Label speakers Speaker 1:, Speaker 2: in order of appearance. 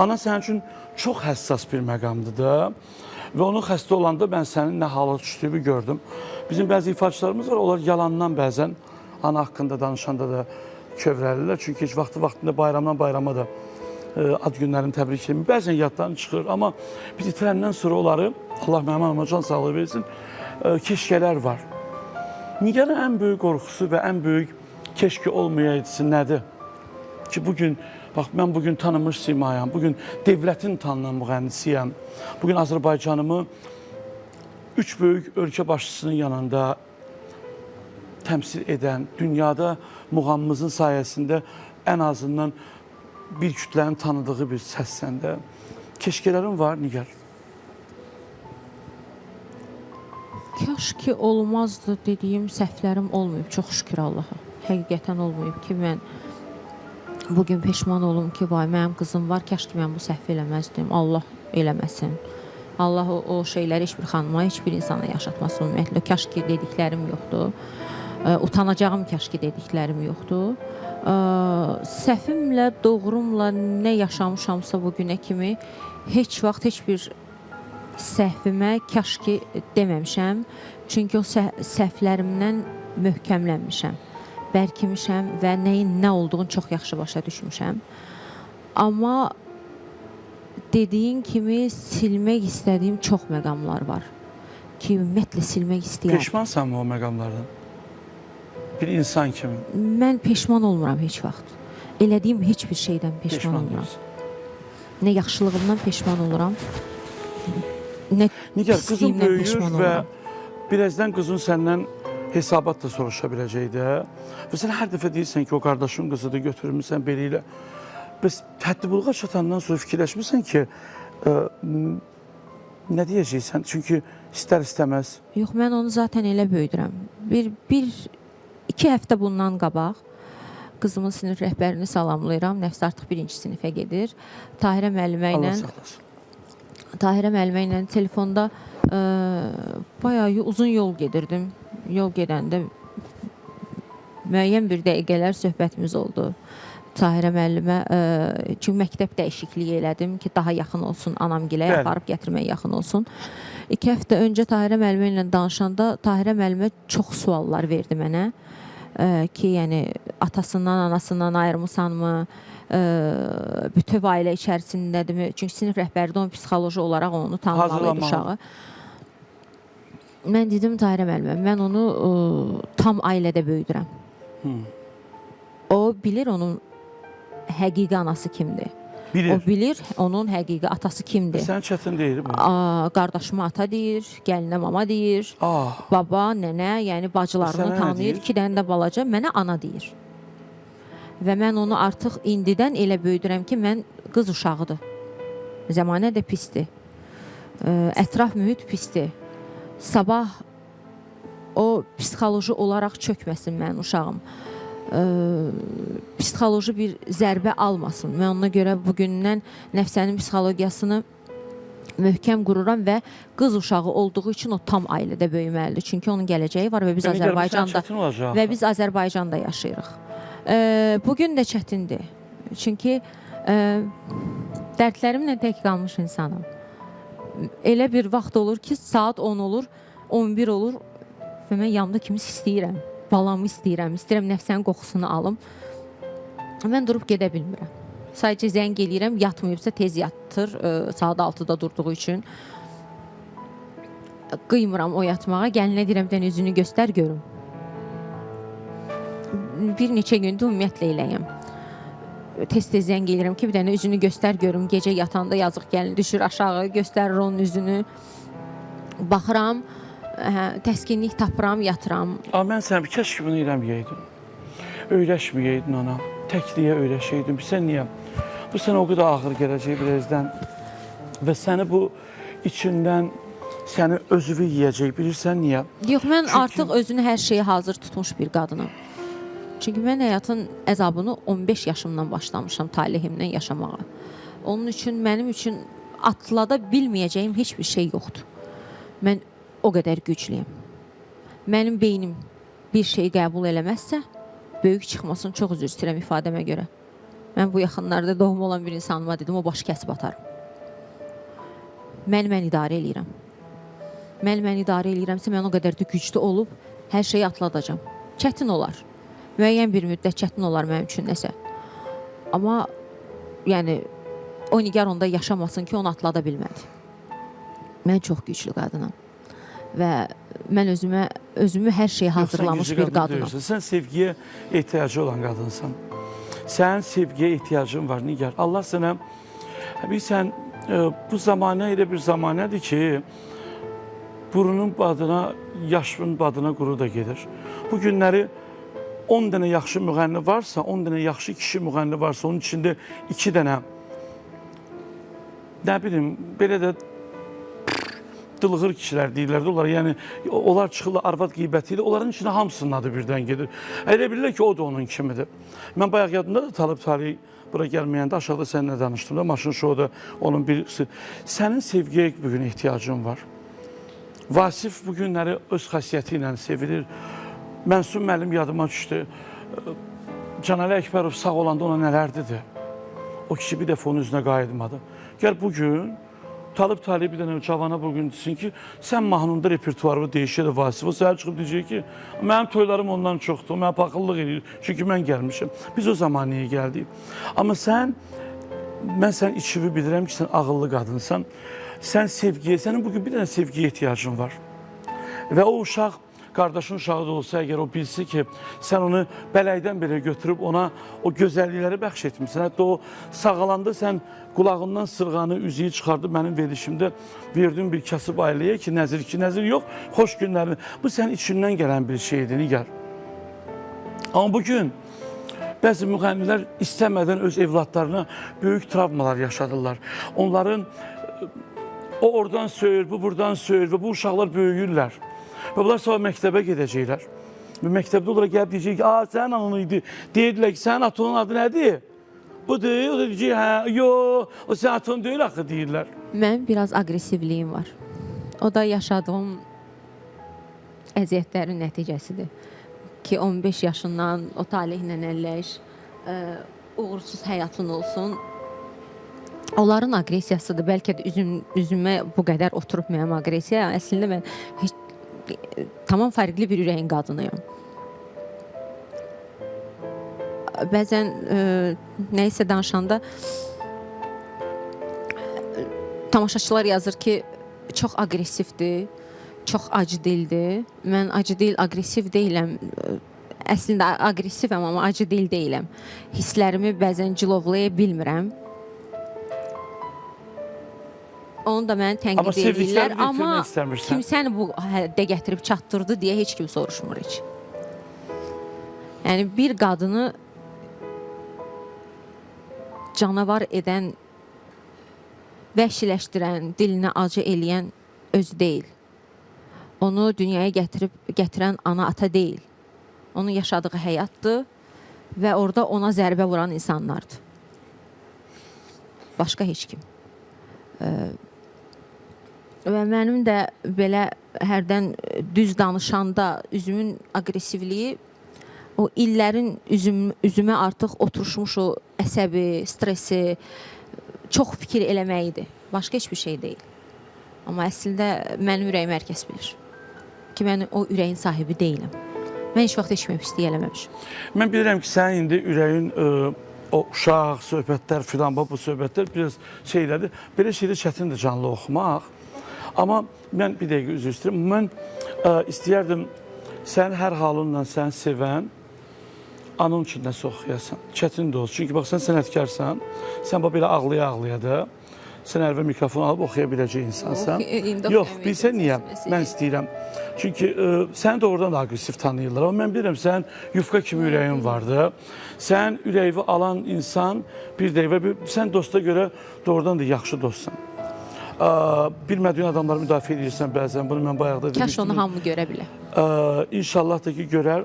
Speaker 1: Ana sənin üçün çox həssas bir məqamdır da. Və onun xəstə olanda mən sənin nə hala düşdüyünü gördüm. Bizim bəzi ifaçılarımız var, onlar yalandan bəzən ana haqqında danışanda da kövrəlirlər. Çünki heç vaxtında bayramdan bayrama da ad günlərini təbrik edir. Bəzən yaddan çıxır, amma biz itirəndən sonra onları, Allah mənim anama can sağlığı versin, keşkələr var. Nigarın ən böyük qorxusu və ən böyük keşke olmayaydısı nədir? Ki bugün, bax mən bugün tanınmış simayam, bugün devlətin tanınan müğənnisiyəm. Bugün Azərbaycanımı üç böyük ölkə başçısının yanında təmsil edən, dünyada muğamımızın sayəsində ən azından bir kütlənin tanıdığı bir səssəndə. Keşkələrin var, Nigar.
Speaker 2: Kaş ki olmazdı dediyim səhvlərim olmayıb, çox şükür Allaha. Həqiqətən olmayıb ki, mən bugün peşman olum ki, vay, mənim qızım var, kaş ki mən bu səhv eləməzdim. Allah eləməsin. Allah o şeyləri heç bir xanıma, heç bir insana yaşatmasın ümumiyyətlə. Kaş ki dediklərim yoxdur. Utanacağım kaş ki dediklərim yoxdur. Səhvimlə, doğrumla nə yaşamışamsa bugünə kimi heç vaxt heç bir səhvimə kaş ki deməmişəm. Çünki o səhvlərimdən möhkəmlənmişəm, bərkimişəm və nəyin nə olduğunu çox yaxşı başa düşmüşəm. Amma dediyin kimi silmək istədiyim çox məqamlar var ki, ümumiyyətlə silmək istəyirəm.
Speaker 1: Peşmansan mı o məqamlardan? Bir insan kimi.
Speaker 2: Mən peşman olmuram heç vaxt. Elədiyim heç bir şeydən peşman olmuram. Nə yaxşılığımdan peşman oluram, nə
Speaker 1: Nigar, qızın
Speaker 2: pisliyimdən
Speaker 1: böyüyür
Speaker 2: peşman
Speaker 1: və
Speaker 2: oluram.
Speaker 1: birazdan qızın səndən hesabat da soruşa biləcək də. Və sən hər dəfə deyirsən ki, o qardaşın qızıdır, götürmüsən belə ilə. Bəs həddibuluğa çatandan sonra fikirləşmirsən ki, nə deyəcəksən? Çünki istər-istəməz.
Speaker 2: Yox, mən onu zaten elə böyüdürəm. İki həftə bundan qabaq qızımın sinif rəhbərini salamlayıram. Nəfs artıq birinci sinifə gedir. Tahirə müəllimə ilə telefonda bayağı uzun yol gedirdim. Yol gedəndə müəyyən bir dəqiqələr söhbətimiz oldu. Tahirə müəllimə, çünki məktəb dəyişikliyi elədim ki, daha yaxın olsun, anamgilə aparıb gətirmək yaxın olsun. 2 həftə öncə Tahirə müəllimə ilə danışanda Tahirə müəllimə çox suallar verdi mənə ki, yəni atasından, anasından ayrımısanmı, bütöv ailə içərisindədirmi? Çünki sinif rəhbəri də onun psixoloji olaraq onu tanımalıydı uşağı. Mən dedim Tahirə müəllimə, mən onu tam ailədə böyüdürəm. O bilir onun həqiqi anası kimdir.
Speaker 1: Bilir.
Speaker 2: O bilir onun həqiqi atası kimdir.
Speaker 1: Sən çətin deyil bu.
Speaker 2: Qardaşıma ata deyir, gəlinə mama deyir, baba, nənə, yəni bacılarını tanıyır. 2 dənə də balaca, mənə ana deyir. Və mən onu artıq indidən elə böyüdürəm ki, mən qız uşağıdır. Zəmanə də pisdir. Ətraf mühit pisdir. Sabah o psixoloji olaraq çökməsin mənim uşağım. Psixoloji bir zərbə almasın. Mən ona görə bugündən nəfsənin psixologiyasını möhkəm qururam və qız uşağı olduğu üçün o tam ailədə böyüməlidir. Çünki onun gələcəyi var və biz Azərbaycanda yaşayırıq. Bugün də çətindir. Çünki dərdlərimlə tək qalmış insanım. Elə bir vaxt olur ki, saat 10 olur, 11 olur və mən yanımda kimisi istəyirəm. Balamı istəyirəm nəfsənin qoxusunu alım. Mən durub gedə bilmirəm. Sadəcə zəng eləyirəm, yatmayıbsa tez yatır, saat 6-da durduğu üçün. Qıymıram o yatmağa, gəlinə deyirəm, bir dənə üzünü göstər görüm. Bir neçə gündür ümumiyyətlə eləyəm. Tez-tez zəng eləyirəm ki, bir dənə üzünü göstər görüm. Gecə yatanda yazıq gəlin düşür aşağı, göstərir onun üzünü. Baxıram, təskinlik tapıram, yatıram.
Speaker 1: Mən sən kaş ki bunu eləməyəydin. Öyrəşməyəydin ona. Təkliyə öyrəşəydin. Bilsən niyə? Bu sənə o qədər ağır gələcək birazdan. Və səni bu içindən səni özüvü yiyəcək. Bilirsən niyə?
Speaker 2: Yox, mən artıq özünü hər şeyə hazır tutmuş bir qadınım. Çünki mən həyatın əzabını 15 yaşımdan başlamışam talihimlə yaşamağa. Onun üçün, mənim üçün atlada bilməyəcəyim heç bir şey yoxdur. Mən o qədər güclüyəm. Mənim beynim bir şey qəbul eləməzsə, böyük çıxmasın, çox üzr istəyirəm ifadəmə görə. Mən bu yaxınlarda doğma olan bir insanıma dedim, o başı kəsib atarım. Mən idarə eləyirəm. Mən idarə eləyirəmsə, mən o qədər də güclü olub hər şeyi atladacam. Çətin olar. Müəyyən bir müddət çətin olar mənim üçün nəsə. Amma yəni o nigar onda yaşamasın ki, onu atlada bilmədi. Mən çox güclü qadınam və mən özümü hər şeyə hazırlamış bir qadınam.
Speaker 1: Sən sevgiyə ehtiyacı olan qadınsan. Sənin sevgiyə ehtiyacın var Nigar. Allah sənə bilirsən, bu zamanə elə bir zamanədir ki, burunun badına, yaşın badına quru da gedir. Bu günləri 10 dənə yaxşı müğənni varsa, 10 dənə yaxşı kişi müğənni varsa, onun içində 2 dənə, nə bilim, belə də dılğır kişilər deyirlər də, yəni onlar çıxırlar arvad qeybəti ilə, onların içində hamısının adı birdən gedir. Elə bilirlər ki, o da onun kimidir. Mən bayaq yadımda da Talib Talib bura gəlməyəndə aşağıda səninlə danışdım da, maşın şouda onun birisi. Sənin sevgiyə bugün ehtiyacın var. Vasif bu günləri öz xasiyyəti ilə sevilir. Mənsum müəllim yadıma düşdü. Canəli Əkbərov sağ olanda ona nələr dedi. O kişi bir dəfə onun üzünə qayıtmadı. Gəl bugün Talib Talib bir dənə cavana bugün desin ki, sən mahnında repertuarı dəyişir Vasif. O səhər çıxıb deyəcək ki, mənim toylarım ondan çoxdur, mənə paxıllıq edir. Çünki mən gəlmişim. Biz o zamanıya gəldik. Amma mən sən içivi bilirəm ki, sən ağıllı qadınsan. Sən sevgiyə, sənin bugün bir dənə sevgiyə ehtiyacın var. Və o uşaq, qardaşın uşağı da olsa, əgər o bilsin ki, sən onu bələkdən belə götürüb ona o gözəllikləri bəxş etmişsən. Hətta o sağalanda sən qulağından sırğanı, üzüyü çıxardıb mənim verilişimdə verdiyim bir kasıb ailəyə ki, nəzir yox, xoş günlərini. Bu sənin içindən gələn bir şeydir, Nigar. Amma bugün bəzi müğənnilər istəmədən öz evladlarına böyük travmalar yaşadırlar. Onların o oradan söyür, bu buradan söyür və bu uşaqlar böyüyürlər. Və bunlar sonra məktəbə gedəcəklər. Və məktəbdə olaraq gəlib deyəcək ki, sənin anın idi. Deyirlər ki, sənin atonun adı nədir? Budur, o da deyəcək, hə, yox, o sənin aton deyil axı deyirlər.
Speaker 2: Mənim biraz aqressivliyim var. O da yaşadığım əziyyətlərin nəticəsidir. Ki 15 yaşından o talihlə əlləş, uğursuz həyatın olsun. Onların aqressiyasıdır. Bəlkə də üzümə bu qədər oturub mənim aqressiya. Əslində mən tamam fərqli bir ürəyin qadınıyam. Bəzən nəyisə danışanda tamaşaçılar yazır ki, çox aqressivdir, çox acı dildir. Mən acı dil, aqressiv deyiləm. Əslində aqressivəm, amma acı dil deyiləm. Hisslərimi bəzən cilovlaya bilmirəm. Onu da mənə tənqid edirlər, amma kim səni bu həddə gətirib çatdırdı deyə heç kim soruşmur heç. Yəni bir qadını canavar edən, vəhşiləşdirən, dilinə acı eləyən özü deyil. Onu dünyaya gətirən ana, ata deyil. Onun yaşadığı həyatdır və orada ona zərbə vuran insanlardır. Başqa heç kim. Və mənim də belə hərdən düz danışanda üzümün aqressivliyi o illərin üzümə artıq oturuşmuş o əsəbi, stresi, çox fikir eləməyidir. Başqa heç bir şey deyil. Amma əslində mənim ürəyim hər kəs bilir ki, mən o ürəyin sahibi deyiləm. Mən heç vaxt heç kimi pislik eləməmişim.
Speaker 1: Mən bilirəm ki, sənin indi ürəyin o uşaq, söhbətlər filan, bu söhbətlər biraz şeylədir. Belə şeydə çətindir canlı oxumaq. Amma mən bir dəqiqə üzr istəyirəm. Mən istəyərdim sən hər halınla səni sevən anın üçün nəsə oxuyasan. Çətin də olsun. Çünki bax, sən sənətkarsan. Sən belə ağlaya-ağlaya da sən əvvəl mikrofonu alıb oxuya biləcək insansan. Yox, bilsən niyə? Mən istəyirəm. Çünki səni doğrudan da aqressiv tanıyırlar. Amma mən bilirəm, sənin yufka kimi ürəyin vardı. Sən ürəyi alan insan bir dəqiqə, sən dosta görə doğrudan da yaxşı dostsan. Bilmədiyin adamları müdafiə edirsən bəzən. Bunu mən bayaq da demişdim.
Speaker 2: Kaş onu hamı görə bilər.
Speaker 1: İnşallah da ki, görər.